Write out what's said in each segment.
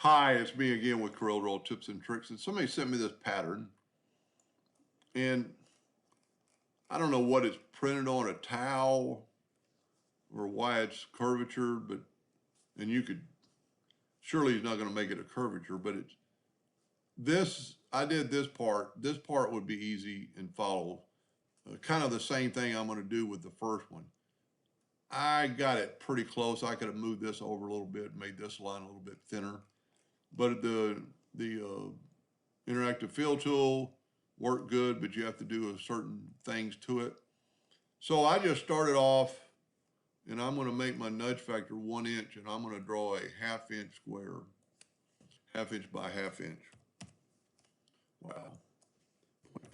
Hi, it's me again with Corel Draw Tips and Tricks. And somebody sent me this pattern, and I don't know what it's printed on, a towel or why it's curvature, and you could, surely he's not going to make it a curvature, but it's this, I did this part. This part would be easy and follow. Kind of the same thing I'm going to do with the first one. I got it pretty close. I could have moved this over a little bit, made this line a little bit thinner. But the interactive fill tool worked good, but you have to do certain things to it. So I just started off, and I'm going to make my nudge factor 1 inch, and I'm going to draw a ½ inch square, ½ inch by ½ inch. Wow,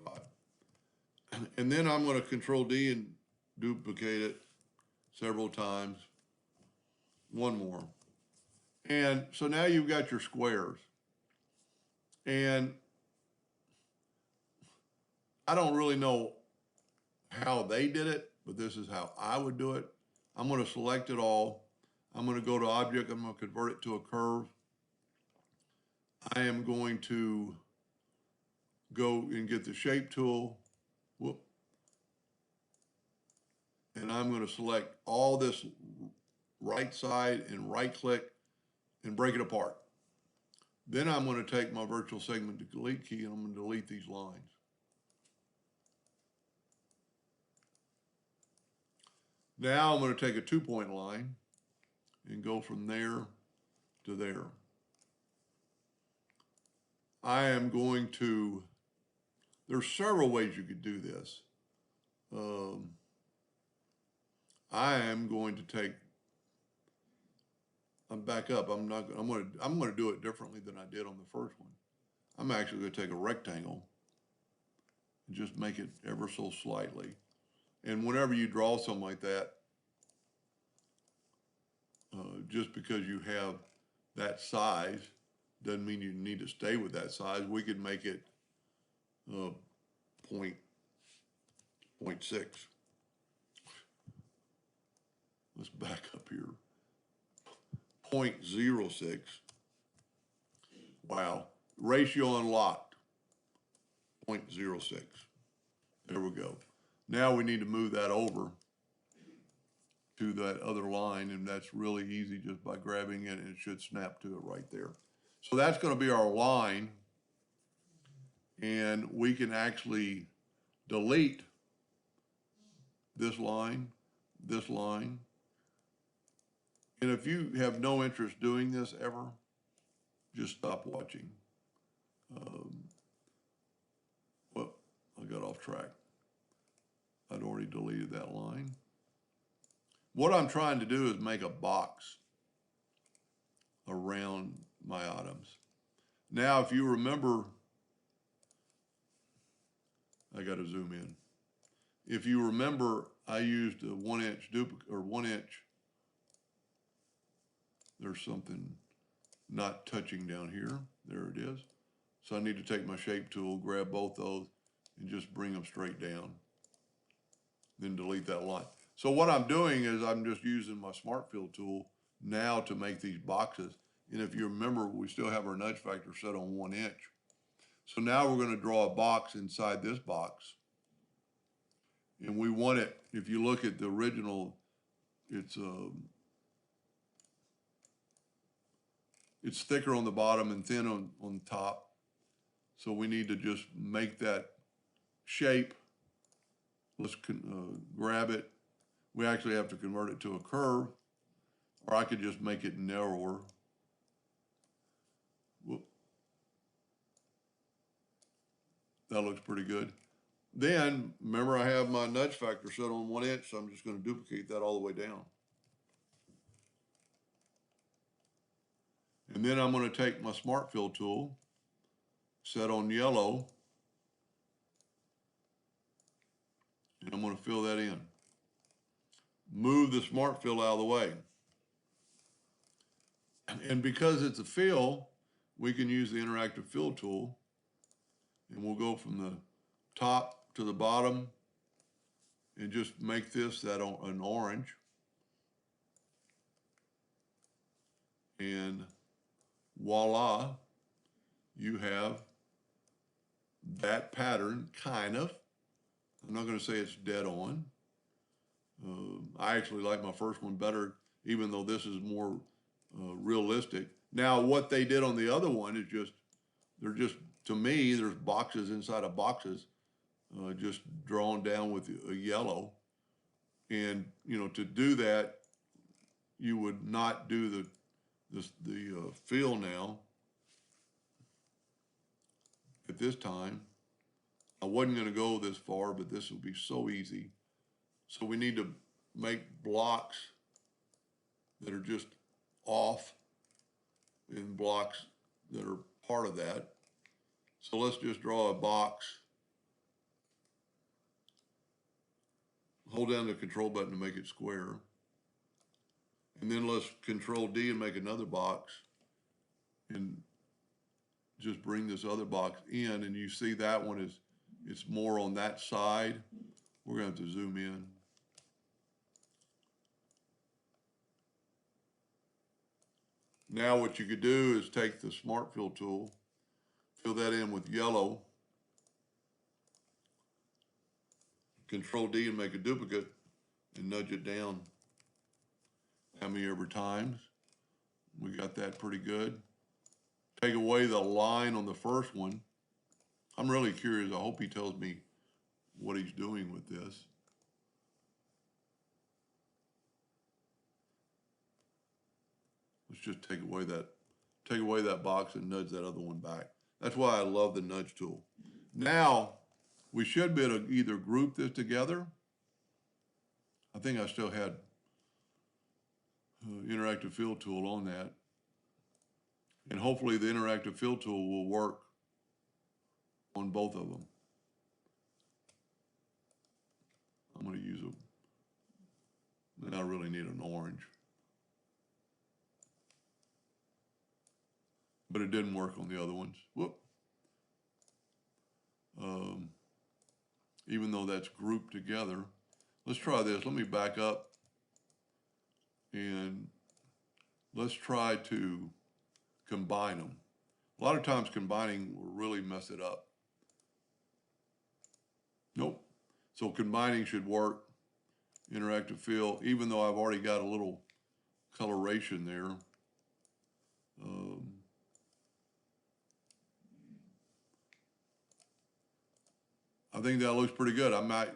0.5. And then I'm going to Control D and duplicate it several times. One more. And so now you've got your squares. And I don't really know how they did it, but this is how I would do it. I'm going to select it all. I'm going to go to Object. I'm going to convert it to a curve. I am going to go and get the Shape tool. Whoop. And I'm going to select all this right side and right click and break it apart. Then I'm going to take my virtual segment delete key and I'm going to delete these lines. Now I'm going to take a 2-point line and go from there to there. I am going to, there's several ways you could do this. I am going to take, I'm back up. I'm going to do it differently than I did on the first one. I'm actually going to take a rectangle and just make it ever so slightly. And whenever you draw something like that, just because you have that size doesn't mean you need to stay with that size. We could make it 0.6. Let's back up here. 0.06. Wow. Ratio unlocked. 0.06. There we go. Now we need to move that over to that other line, and that's really easy just by grabbing it, and it should snap to it right there. So that's going to be our line, and we can actually delete this line, and if you have no interest doing this ever, just stop watching. Well, I got off track. I'd already deleted that line. What I'm trying to do is make a box around my items. Now, if you remember, I got to zoom in. If you remember, I used a 1 inch duplicate or 1 inch. There's something not touching down here. There it is. So I need to take my shape tool, grab both those, and just bring them straight down. Then delete that line. So what I'm doing is I'm just using my Smart Fill tool now to make these boxes. And if you remember, we still have our nudge factor set on 1 inch. So now we're going to draw a box inside this box. And we want it, if you look at the original, it's thicker on the bottom and thin on top. So we need to just make that shape. Let's grab it. We actually have to convert it to a curve, or I could just make it narrower. Whoop. That looks pretty good. Then, remember I have my nudge factor set on 1 inch, so I'm just going to duplicate that all the way down. And then I'm going to take my Smart Fill tool, set on yellow, and I'm going to fill that in. Move the Smart Fill out of the way. And because it's a fill, we can use the interactive fill tool, and we'll go from the top to the bottom and just make this an orange. And voila, you have that pattern, kind of. I'm not going to say it's dead on. I actually like my first one better, even though this is more realistic. Now, what they did on the other one is they're just, to me, there's boxes inside of boxes, just drawn down with a yellow. And, to do that, you would not do the fill now at this time. I wasn't going to go this far, but this will be so easy. So we need to make blocks that are just off and blocks that are part of that. So let's just draw a box. Hold down the control button to make it square. And then let's control D and make another box. And just bring this other box in. And you see that one it's more on that side. We're going to have to zoom in. Now what you could do is take the Smart Fill tool, fill that in with yellow, Control D and make a duplicate and nudge it down how many ever times. We got that pretty good. Take away the line on the first one. I'm really curious. I hope he tells me what he's doing with this. Let's just take away that box and nudge that other one back. That's why I love the nudge tool. Now, we should be able to either group this together. I think I still had interactive fill tool on that. And hopefully the interactive fill tool will work on both of them. I'm going to use them. I really need an orange. But it didn't work on the other ones. Whoop. Even though that's grouped together. Let's try this. Let me back up. And let's try to combine them. A lot of times combining will really mess it up. Nope. So combining should work. Interactive fill, even though I've already got a little coloration there. I think that looks pretty good. I might,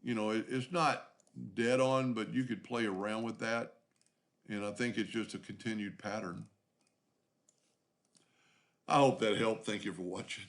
it's not dead on, but you could play around with that. And I think it's just a continued pattern. I hope that helped. Thank you for watching.